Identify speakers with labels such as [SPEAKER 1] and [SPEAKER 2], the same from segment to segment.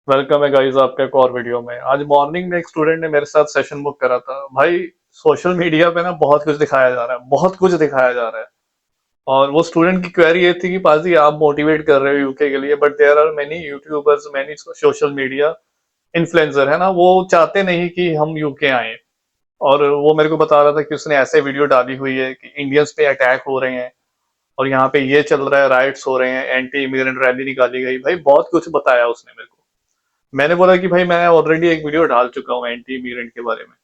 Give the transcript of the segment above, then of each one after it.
[SPEAKER 1] Welcome है guys आपका एक और वीडियो में। आज मॉर्निंग में एक स्टूडेंट ने मेरे साथ सेशन बुक करा था। भाई सोशल मीडिया पे ना बहुत कुछ दिखाया जा रहा है, बहुत कुछ दिखाया जा रहा है। और वो स्टूडेंट की क्वेरी ये थी कि पाजी आप मोटिवेट कर रहे हो यूके के लिए, but there are many youtubers, many social media influencer है ना, वो चाहते नहीं कि हम यूके आए। और वो मेरे को बता रहा था कि उसने ऐसे वीडियो डाली हुई है कि इंडियंस पे अटैक हो रहे हैं और यहाँ पे ये चल रहा है, राइट्स हो रहे हैं, एंटी इमिग्रेंट रैली निकाली गई। भाई बहुत कुछ बताया उसने मेरे को। मैंने बोला कि भाई मैं ऑलरेडी एक वीडियो डाल चुका हूँ एंटी इमिग्रेंट के बारे में,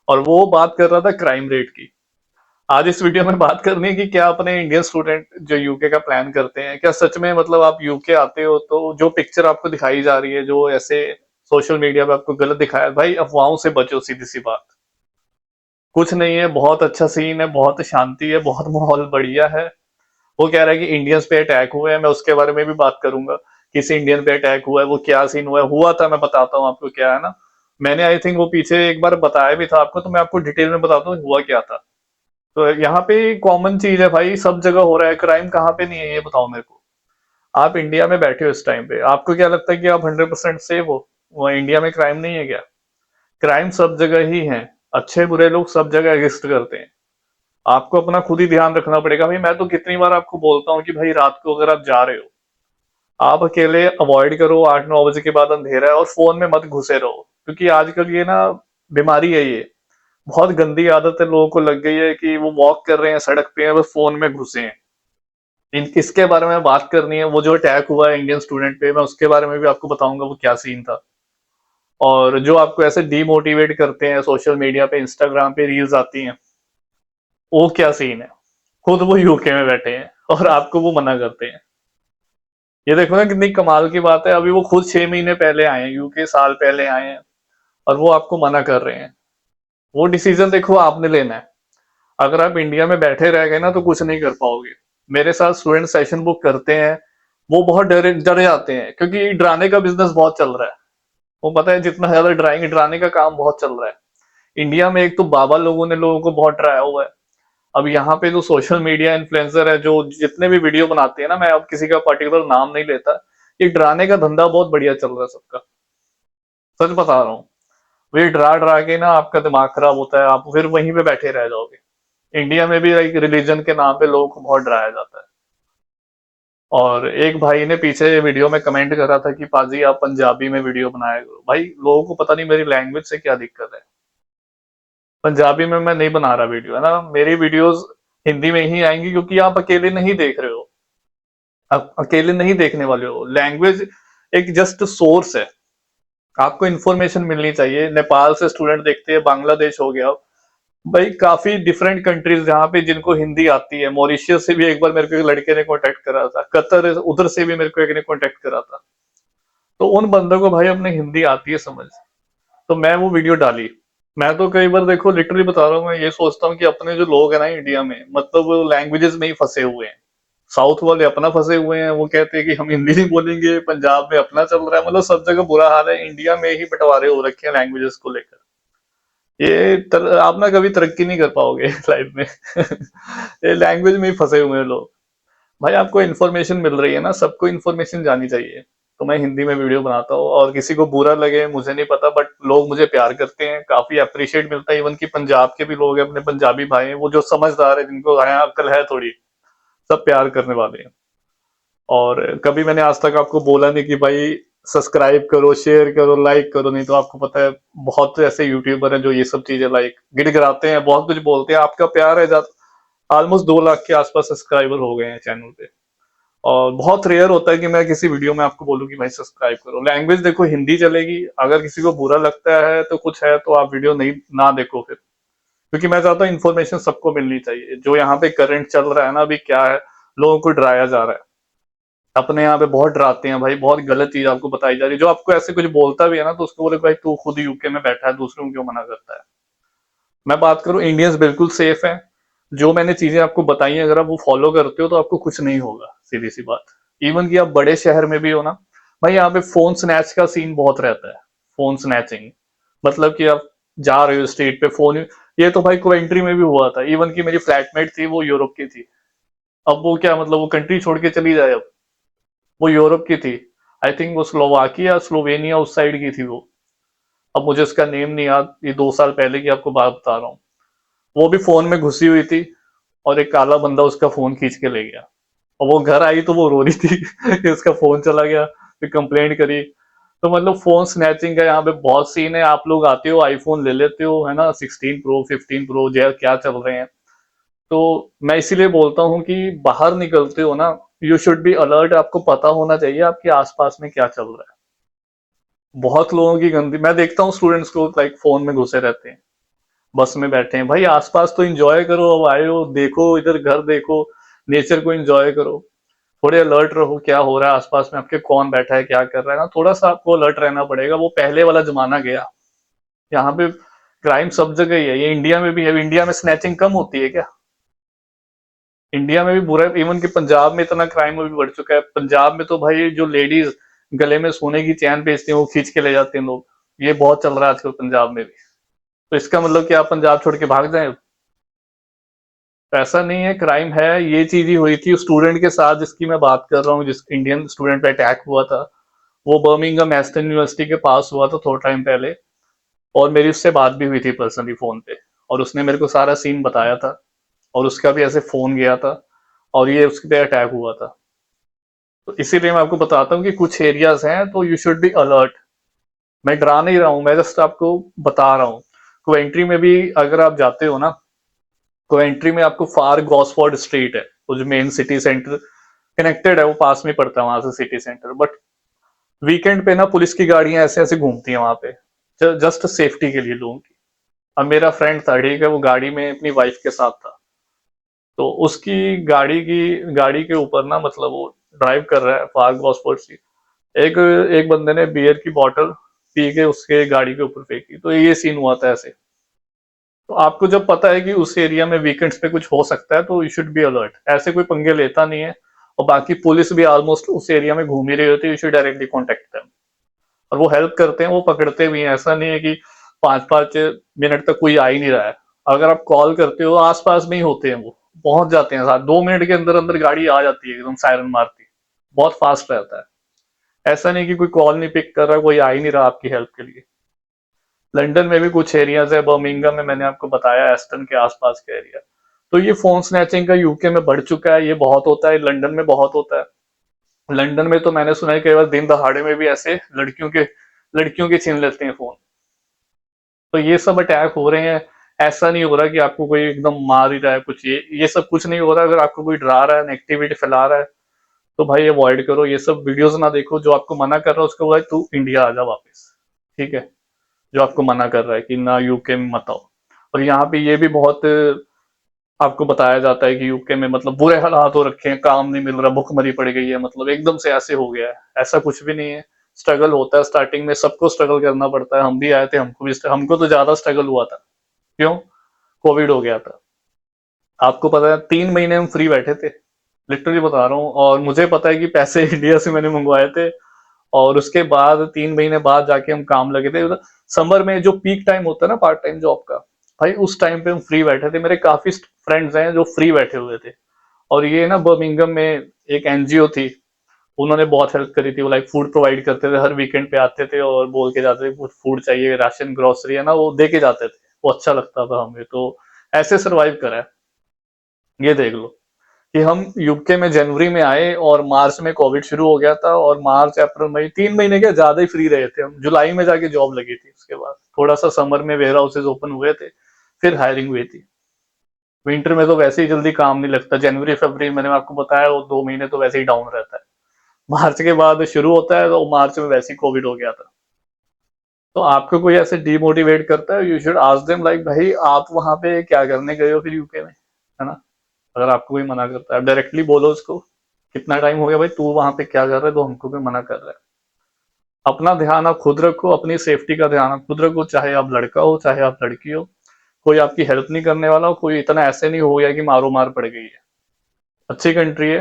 [SPEAKER 1] और वो बात कर रहा था क्राइम रेट की। आज इस वीडियो में बात करनी है कि क्या अपने इंडियन स्टूडेंट जो यूके का प्लान करते हैं, क्या सच में मतलब आप यूके आते हो तो जो पिक्चर आपको दिखाई जा रही है, जो ऐसे सोशल मीडिया पे आपको गलत दिखाया है, भाई अफवाहों से बचो, सीधी सी बात। कुछ नहीं है, बहुत अच्छा सीन है, बहुत शांति है, बहुत माहौल बढ़िया है। वो कह रहा है कि इंडियंस पे अटैक हुए हैं, मैं उसके बारे में भी बात करूंगा। किसी इंडियन पे अटैक हुआ है, वो क्या सीन हुआ था, मैं बताता हूँ आपको क्या है ना। मैंने आई थिंक वो पीछे एक बार बताया भी था आपको, तो मैं आपको डिटेल में बताता हूँ हुआ क्या था। तो यहाँ पे कॉमन चीज है भाई, सब जगह हो रहा है, क्राइम कहाँ पे नहीं है ये बताओ मेरे को। आप इंडिया में बैठे हो इस टाइम पे, आपको क्या लगता है कि आप 100% सेफ हो? वो इंडिया में क्राइम नहीं है क्या? क्राइम सब जगह ही है। अच्छे बुरे लोग सब जगह एग्जिस्ट करते हैं। आपको अपना खुद ही ध्यान रखना पड़ेगा भाई। मैं तो कितनी बार आपको बोलता हूँ कि भाई रात को अगर आप जा रहे हो, आप अकेले अवॉइड करो, 8-9 बजे के बाद अंधेरा है, और फोन में मत घुसे रहो, क्योंकि आजकल ये ना बीमारी है ये। बहुत गंदी आदत है, लोगों को लग गई है कि वो वॉक कर रहे हैं सड़क पे, बस फोन में घुसे हैं। इसके बारे में बात करनी है। वो जो अटैक हुआ है इंडियन स्टूडेंट पे, मैं उसके बारे में भी आपको बताऊंगा वो क्या सीन था। और जो आपको ऐसे डीमोटिवेट करते हैं सोशल मीडिया पे, इंस्टाग्राम पे रील्स आती हैं, वो क्या सीन है। खुद वो यूके में बैठे हैं और आपको वो मना करते हैं। ये देखो ना कितनी कमाल की बात है। अभी वो खुद 6 महीने पहले आए हैं यूके, साल पहले आए हैं, और वो आपको मना कर रहे हैं। वो डिसीजन देखो आपने लेना है। अगर आप इंडिया में बैठे रह गए ना तो कुछ नहीं कर पाओगे। मेरे साथ स्टूडेंट सेशन बुक करते हैं, वो बहुत डरे डर जाते हैं, क्योंकि डराने का बिजनेस बहुत चल रहा है। वो पता है जितना ज्यादा डराएंगे, डराने का काम बहुत चल रहा है इंडिया में। एक तो बाबा लोगों ने लोगों को बहुत डराया हुआ है। अब यहाँ पे जो सोशल मीडिया इन्फ्लुएंसर है, जो जितने भी वीडियो बनाते हैं ना, मैं अब किसी का पर्टिकुलर नाम नहीं लेता, ये डराने का धंधा बहुत बढ़िया चल रहा है सबका। सच बता रहा हूँ। वे डरा डरा के ना आपका दिमाग खराब होता है, आप फिर वहीं पे बैठे रह जाओगे। इंडिया में भी एक रिलीजन के नाम पे लोगों को बहुत डराया जाता है। और एक भाई ने पीछे वीडियो में कमेंट करा था कि पाजी आप पंजाबी में वीडियो बनाया करो। भाई लोगों को पता नहीं मेरी लैंग्वेज से क्या दिक्कत है। पंजाबी में मैं नहीं बना रहा वीडियो, है ना। मेरी वीडियोस हिंदी में ही आएंगी, क्योंकि आप अकेले नहीं देख रहे हो। आप अकेले नहीं देखने वाले हो। लैंग्वेज एक जस्ट सोर्स है। आपको इन्फॉर्मेशन मिलनी चाहिए। नेपाल से स्टूडेंट देखते हैं, बांग्लादेश हो गया, भाई काफी डिफरेंट कंट्रीज जहाँ पे जिनको हिंदी आती है। मॉरिशियस से भी एक बार मेरे को एक लड़के ने कांटेक्ट करा था, कतर उधर से भी मेरे को एक ने कांटेक्ट करा था। तो उन बंदों को भाई अपने हिंदी आती है समझ, तो मैं वो वीडियो डाली। मैं तो कई बार देखो लिटरली बता रहा हूँ, मैं ये सोचता हूँ कि अपने जो लोग हैं ना इंडिया में, मतलब वो लैंग्वेजेस में ही फंसे हुए हैं। साउथ वाले अपना फंसे हुए हैं, वो कहते हैं कि हम हिंदी नहीं बोलेंगे, पंजाब में अपना चल रहा है, मतलब सब जगह बुरा हाल है। इंडिया में ही बंटवारे हो रखे हैं लैंग्वेजेस को लेकर। आप ना कभी तरक्की नहीं कर पाओगे लाइफ में। ये लैंग्वेज में ही फंसे हुए हैं लोग। भाई आपको इन्फॉर्मेशन मिल रही है ना, सबको इन्फॉर्मेशन जानी चाहिए। तो मैं हिंदी में वीडियो बनाता हूँ, और किसी को बुरा लगे मुझे नहीं पता, बट लोग मुझे प्यार करते हैं, काफी अप्रिशिएट मिलता है। इवन कि पंजाब के भी लोग हैं, अपने पंजाबी भाई हैं, वो जो समझदार है, जिनको अक्ल है थोड़ी, सब प्यार करने वाले हैं। और कभी मैंने आज तक आपको बोला नहीं कि भाई सब्सक्राइब करो, शेयर करो, लाइक करो, नहीं तो आपको पता है बहुत ऐसे यूट्यूबर हैं जो ये सब चीजें लाइक गिड़गिड़ाते हैं, बहुत कुछ बोलते हैं। आपका प्यार है, ऑलमोस्ट 2 लाख के आसपास सब्सक्राइबर हो गए हैं चैनल पे। और बहुत रेयर होता है कि मैं किसी वीडियो में आपको बोलूं कि भाई सब्सक्राइब करो। लैंग्वेज देखो हिंदी चलेगी, अगर किसी को बुरा लगता है तो कुछ है तो आप वीडियो नहीं ना देखो फिर। क्योंकि मैं चाहता हूँ इन्फॉर्मेशन सबको मिलनी चाहिए। जो यहाँ पे करंट चल रहा है ना अभी, क्या है, लोगों को डराया जा रहा है। अपने यहाँ पे बहुत डराते हैं भाई, बहुत गलत चीज आपको बताई जा रही है। जो आपको ऐसे कुछ बोलता भी है ना, तो उसको बोले भाई तू खुद यूके में बैठा है, दूसरों को क्यों मना करता है। मैं बात करूं, इंडियंस बिल्कुल सेफ है। जो मैंने चीजें आपको बताई हैं, अगर आप वो फॉलो करते हो तो आपको कुछ नहीं होगा, सीधी सी बात। इवन कि आप बड़े शहर में भी हो ना, भाई यहाँ पे फोन स्नैच का सीन बहुत रहता है। फोन स्नैचिंग मतलब कि आप जा रहे हो स्ट्रीट पे, फोन, ये तो भाई कोवेंट्री में भी हुआ था। इवन कि मेरी फ्लैटमेट थी, वो यूरोप की थी। अब वो क्या मतलब वो कंट्री छोड़ के चली जाए, अब वो यूरोप की थी। आई थिंक वो स्लोवाकिया स्लोवेनिया उस साइड की थी वो। अब मुझे उसका नेम नहीं याद, ये 2 साल पहले की आपको बात बता रहा हूँ। वो भी फोन में घुसी हुई थी और एक काला बंदा उसका फोन खींच के ले गया। और वो घर आई तो वो रो रही थी कि उसका फोन चला गया। फिर कंप्लेंट करी। तो मतलब फोन स्नैचिंग का यहाँ पे बहुत सीन है। आप लोग आते हो आईफोन ले लेते हो, है ना, 16 प्रो 15 प्रो जो क्या चल रहे हैं। तो मैं इसीलिए बोलता हूँ कि बाहर निकलते हो ना, यू शुड बी अलर्ट। आपको पता होना चाहिए आपके आसपास में क्या चल रहा है। बहुत लोगों की गंदी मैं देखता हूँ स्टूडेंट्स को, लाइक फोन में घुसे रहते हैं, बस में बैठे हैं। भाई आसपास तो एंजॉय करो, अब आए हो देखो, इधर घर देखो, नेचर को एंजॉय करो। थोड़े अलर्ट रहो क्या हो रहा है आसपास में, आपके कौन बैठा है क्या कर रहा है ना, थोड़ा सा आपको अलर्ट रहना पड़ेगा। वो पहले वाला जमाना गया। यहाँ पे क्राइम सब जगह ही है, ये इंडिया में भी है। इंडिया में स्नैचिंग कम होती है क्या? इंडिया में भी बुरा, इवन कि पंजाब में इतना क्राइम भी बढ़ चुका है। पंजाब में तो भाई जो लेडीज गले में सोने की चैन बेचती हैं वो खींच के ले जाते हैं लोग। ये बहुत चल रहा है आजकल पंजाब में भी। तो इसका मतलब कि आप पंजाब छोड़ के भाग जाए? तो ऐसा नहीं है, क्राइम है। ये चीज ही हुई थी स्टूडेंट के साथ जिसकी मैं बात कर रहा हूँ, जिस इंडियन स्टूडेंट पे अटैक हुआ था। वो बर्मिंघम एस्टन यूनिवर्सिटी के पास हुआ था थोड़ा टाइम पहले। और मेरी उससे बात भी हुई थी पर्सनली फोन पे। और उसने मेरे को सारा सीन बताया था। और उसका भी ऐसे फोन गया था। और ये उसके पे अटैक हुआ था। तो इसीलिए मैं आपको बताता हूँ कि कुछ एरियाज हैं तो यू शुड बी अलर्ट। मैं डरा नहीं रहा हूँ, मैं जस्ट आपको बता रहा हूँ। कोवेंट्री में भी अगर आप जाते हो ना, कोवेंट्री में आपको फार गॉसफोर्ड स्ट्रीट है, वो जो मेन सिटी सेंटर कनेक्टेड है, वो पास में पड़ता है वहां से सिटी सेंटर। बट वीकेंड पे ना पुलिस की गाड़ियां ऐसे ऐसे घूमती हैं वहां पे, जस्ट सेफ्टी के लिए लोगों की। अब मेरा फ्रेंड था, ठीक है, वो गाड़ी में अपनी वाइफ के साथ था। तो उसकी गाड़ी के ऊपर ना, मतलब वो ड्राइव कर रहा है फार गॉसफोर्ड से, एक एक बंदे ने बियर की बोतल पी के उसके गाड़ी के ऊपर फेंकी। तो ये सीन हुआ था ऐसे। तो आपको जब पता है कि उस एरिया में वीकेंड्स पे कुछ हो सकता है तो यू शुड बी अलर्ट। ऐसे कोई पंगे लेता नहीं है। और बाकी पुलिस भी ऑलमोस्ट उस एरिया में घूम ही रही होती है, you should directly contact them. और वो हेल्प करते हैं, वो पकड़ते भी हैं। ऐसा नहीं है कि 5-5 मिनट तक कोई आ ही नहीं रहा है। अगर आप कॉल करते हो आसपास में ही होते हैं, वो पहुंच जाते हैं साथ, 2 मिनट के अंदर अंदर गाड़ी आ जाती है एकदम सायरन मारती। बहुत फास्ट रहता है। ऐसा नहीं कि कोई कॉल नहीं पिक कर रहा, कोई आ ही नहीं रहा आपकी हेल्प के लिए। लंदन में भी कुछ एरियाज है, बर्मिंघम में मैंने आपको बताया, एस्टन के आसपास के एरिया। तो ये फोन स्नैचिंग का यूके में बढ़ चुका है, ये बहुत होता है, लंदन में बहुत होता है। लंदन में तो मैंने सुना है कई बार दिन दहाड़े में भी ऐसे लड़कियों के छीन लेते हैं फोन। तो ये सब अटैक हो रहे हैं। ऐसा नहीं हो रहा कि आपको कोई एकदम मार ही रहा है कुछ, ये सब कुछ नहीं हो रहा। अगर आपको कोई डरा रहा है, नेगेटिविटी फैला रहा है, तो भाई अवॉइड करो। ये सब वीडियोस ना देखो। जो आपको मना कर रहा है उसको भाई तू इंडिया आ जा वापस। ठीक है। जो आपको मना कर रहा है कि ना यूके में मत आओ। और यहाँ पे ये भी बहुत आपको बताया जाता है कि यूके में मतलब बुरे हालात हो रखे हैं, काम नहीं मिल रहा, भुखमरी पड़ गई है, मतलब एकदम से ऐसे हो गया है। ऐसा कुछ भी नहीं है। स्ट्रगल होता है स्टार्टिंग में, सबको स्ट्रगल करना पड़ता है। हम भी आए थे, हमको तो ज्यादा स्ट्रगल हुआ था। क्यों? कोविड हो गया था। आपको पता है 3 महीने हम फ्री बैठे थे। लिटरली बता रहा हूँ। और मुझे पता है कि पैसे इंडिया से मैंने मंगवाए थे। और उसके बाद 3 महीने बाद जाके हम काम लगे थे। समर में जो पीक टाइम होता है ना पार्ट टाइम जॉब का, भाई उस टाइम पे हम फ्री बैठे थे। मेरे काफी फ्रेंड्स हैं जो फ्री बैठे हुए थे। और ये ना बर्मिंघम में एक एनजीओ थी, उन्होंने बहुत हेल्प करी थी। वो लाइक फूड प्रोवाइड करते थे, हर वीकेंड पे आते थे और बोल के जाते थे कुछ फूड चाहिए, राशन ग्रोसरी है ना, वो दे के जाते थे। वो अच्छा लगता था हमें तो। ऐसे सरवाइव करा है। ये देख लो कि हम यूके में जनवरी में आए और मार्च में कोविड शुरू हो गया था। और मार्च अप्रैल मई 3 महीने के ज्यादा ही फ्री रहे थे हम। जुलाई में जाके जॉब लगी थी। उसके बाद थोड़ा सा समर में वेयर हाउसेज ओपन हुए थे, फिर हायरिंग हुई थी। विंटर में तो वैसे ही जल्दी काम नहीं लगता। जनवरी फरवरी मैंने आपको बताया, वो 2 महीने तो वैसे ही डाउन रहता है। मार्च के बाद शुरू होता है, तो मार्च में वैसे ही कोविड हो गया था। तो आपको कोई ऐसे डिमोटिवेट करता है, you should ask them like भाई आप वहां पे क्या करने गए हो फिर यूके में, है ना। अगर आपको कोई मना करता है, डायरेक्टली बोलो उसको, कितना टाइम हो गया भाई तू वहां पे क्या कर रहा है, तो हमको भी मना कर रहा है। अपना ध्यान आप खुद रखो, अपनी सेफ्टी का ध्यान आप खुद रखो, चाहे आप लड़का हो चाहे आप लड़की हो। कोई आपकी हेल्प नहीं करने वाला हो। कोई इतना ऐसे नहीं हो गया कि मारो मार पड़ गई है। अच्छी कंट्री है।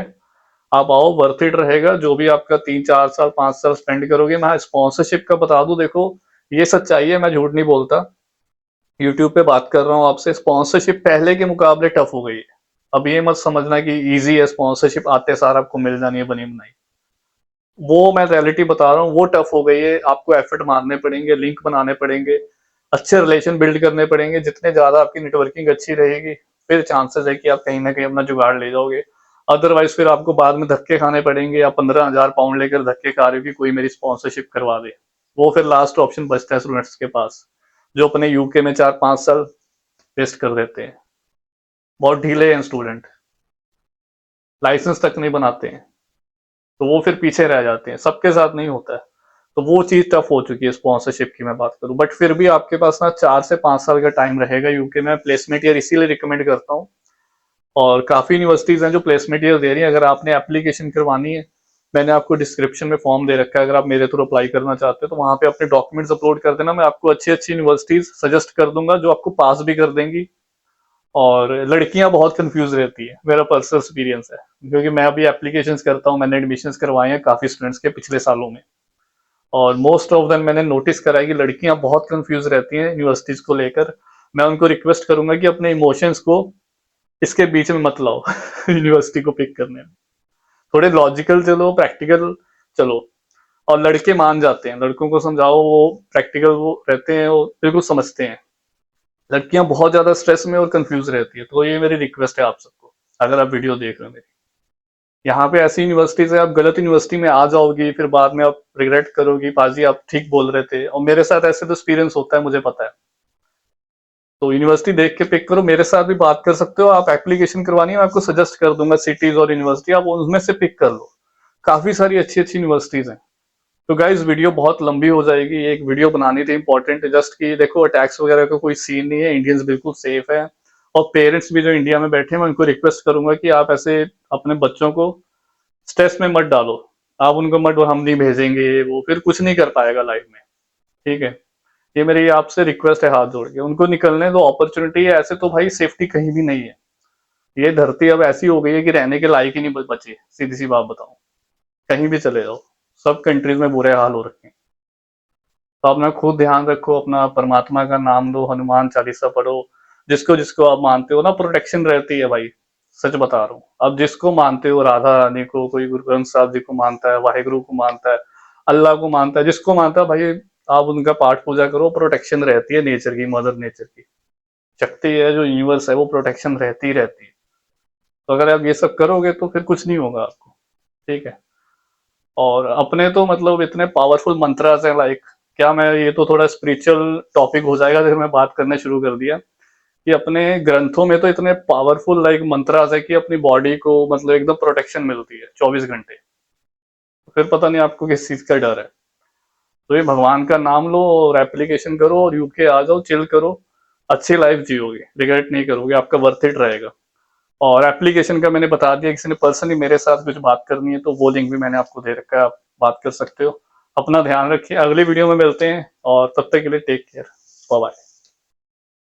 [SPEAKER 1] आप आओ, वर्थ इट रहेगा। जो भी आपका 3-4 साल 5 साल स्पेंड करोगे। मैं स्पॉन्सरशिप का बता दूं, देखो ये सच्चाई है, मैं झूठ नहीं बोलता। यूट्यूब पे बात कर रहा हूँ आपसे, स्पॉन्सरशिप पहले के मुकाबले टफ हो गई है। अब ये मत समझना कि इजी है स्पॉन्सरशिप, आते सार आपको मिल जानी है बनी बनाई। वो मैं रियलिटी बता रहा हूँ, वो टफ हो गई है। आपको एफर्ट मारने पड़ेंगे, लिंक बनाने पड़ेंगे, अच्छे रिलेशन बिल्ड करने पड़ेंगे। जितने ज्यादा आपकी नेटवर्किंग अच्छी रहेगी, फिर चांसेस है कि आप कहीं ना कहीं अपना जुगाड़ ले जाओगे। अदरवाइज फिर आपको बाद में धक्के खाने पड़ेंगे, या 15,000 पाउंड लेकर धक्के खा रहे हो कि कोई मेरी स्पॉन्सरशिप करवा दे। वो फिर लास्ट ऑप्शन बचता है स्टूडेंट्स के पास, जो अपने यूके में 4-5 साल वेस्ट कर देते हैं। बहुत ढीले हैं स्टूडेंट, लाइसेंस तक नहीं बनाते हैं, तो वो फिर पीछे रह जाते हैं। सबके साथ नहीं होता है, तो वो चीज टफ हो चुकी है स्पॉन्सरशिप की मैं बात करूं। बट फिर भी आपके पास ना 4 से 5 साल का टाइम रहेगा यूके में। प्लेसमेंट ईयर इसीलिए रिकमेंड करता हूँ, और काफी यूनिवर्सिटीज हैं जो प्लेसमेंट ईयर दे रही है। अगर आपने एप्लीकेशन करवानी है, मैंने आपको डिस्क्रिप्शन में फॉर्म दे रखा है, अगर आप मेरे थ्रू अप्लाई करना चाहते हो तो वहां पे अपने डॉक्यूमेंट्स अपलोड कर देना। मैं आपको अच्छी अच्छी यूनिवर्सिटीज सजेस्ट कर दूंगा जो आपको पास भी कर देंगी। और लड़कियां बहुत कंफ्यूज रहती है, मेरा पर्सनल एक्सपीरियंस है, क्योंकि मैं अभी एप्लीकेशंस करता हूँ, मैंने एडमिशंस करवाए हैं काफी स्टूडेंट्स के पिछले सालों में। और मोस्ट ऑफ देम मैंने नोटिस करा है कि लड़कियां बहुत कंफ्यूज रहती हैं यूनिवर्सिटीज को लेकर। मैं उनको रिक्वेस्ट करूंगा कि अपने इमोशंस को इसके बीच में मत लाओ यूनिवर्सिटी को पिक करने में। थोड़े लॉजिकल चलो, प्रैक्टिकल चलो। और लड़के मान जाते हैं, लड़कों को समझाओ, वो प्रैक्टिकल वो रहते हैं, वो बिल्कुल समझते हैं। लड़कियां बहुत ज्यादा स्ट्रेस में और कंफ्यूज रहती है। तो ये मेरी रिक्वेस्ट है आप सबको, अगर आप वीडियो देख रहे हो मेरी। यहाँ पे ऐसी यूनिवर्सिटीज है, आप गलत यूनिवर्सिटी में आ जाओगी, फिर बाद में आप रिग्रेट करोगी, पाजी आप ठीक बोल रहे थे। और मेरे साथ ऐसे तो एक्सपीरियंस होता है, मुझे पता है। तो यूनिवर्सिटी देख के पिक करो, मेरे साथ भी बात कर सकते हो आप। एप्लीकेशन करवानी है, मैं आपको सजेस्ट कर दूंगा सिटीज और यूनिवर्सिटी, आप उनमें से पिक कर लो। काफी सारी अच्छी अच्छी यूनिवर्सिटीज हैं। तो गाइज वीडियो बहुत लंबी हो जाएगी, एक वीडियो बनानी थी इंपॉर्टेंट, जस्ट कि देखो अटैक्स वगैरह का कोई सीन नहीं है, इंडियंस बिल्कुल सेफ है। और पेरेंट्स भी जो इंडिया में बैठे हैं, मैं उनको रिक्वेस्ट करूंगा कि आप ऐसे अपने बच्चों को स्ट्रेस में मत डालो। आप उनको मत हम नहीं भेजेंगे, वो फिर कुछ नहीं कर पाएगा लाइफ में। ठीक है, ये मेरी आपसे रिक्वेस्ट है, हाथ जोड़ के उनको निकलने दो, अपॉर्चुनिटी है। ऐसे तो भाई सेफ्टी कहीं भी नहीं है। ये धरती अब ऐसी हो गई है कि रहने के लायक ही नहीं बची, सीधी सी बात बताऊं। कहीं भी चले जाओ, सब कंट्रीज में बुरे हाल हो रखे हैं। तो अपना खुद ध्यान रखो, अपना परमात्मा का नाम लो, हनुमान चालीसा पढ़ो। जिसको जिसको आप मानते हो ना, प्रोटेक्शन रहती है भाई। सच बता रहा हूँ, अब जिसको मानते हो, राधा रानी को, कोई गुरु ग्रंथ साहब जी को मानता है, वाहेगुरु को मानता है, अल्लाह को मानता है, जिसको मानता है भाई, आप उनका पाठ पूजा करो। प्रोटेक्शन रहती है नेचर की, मदर नेचर की शक्ति है, जो यूनिवर्स है, वो प्रोटेक्शन रहती ही रहती है। तो अगर आप ये सब करोगे तो फिर कुछ नहीं होगा आपको। ठीक है। और अपने तो मतलब इतने पावरफुल मंत्रास हैं, लाइक क्या मैं, ये तो थोड़ा स्पिरिचुअल टॉपिक हो जाएगा अगर मैं बात करना शुरू कर दिया, कि अपने ग्रंथों में तो इतने पावरफुल लाइक मंत्रास है कि अपनी बॉडी को मतलब एकदम प्रोटेक्शन मिलती है 24 घंटे। फिर पता नहीं आपको किस चीज का डर है। तो ये भगवान का नाम लो और एप्लीकेशन करो और यूके आ जाओ, चिल करो, अच्छी लाइफ जियोगे, रिग्रेट नहीं करोगे, आपका वर्थ इट रहेगा। और एप्लीकेशन का मैंने बता दिया, किसी ने पर्सनली मेरे साथ कुछ बात करनी है तो वो लिंक भी मैंने आपको दे रखा है, आप बात कर सकते हो। अपना ध्यान रखिए, अगली वीडियो में मिलते हैं, और तब तक के लिए टेक केयर, बाय बाय।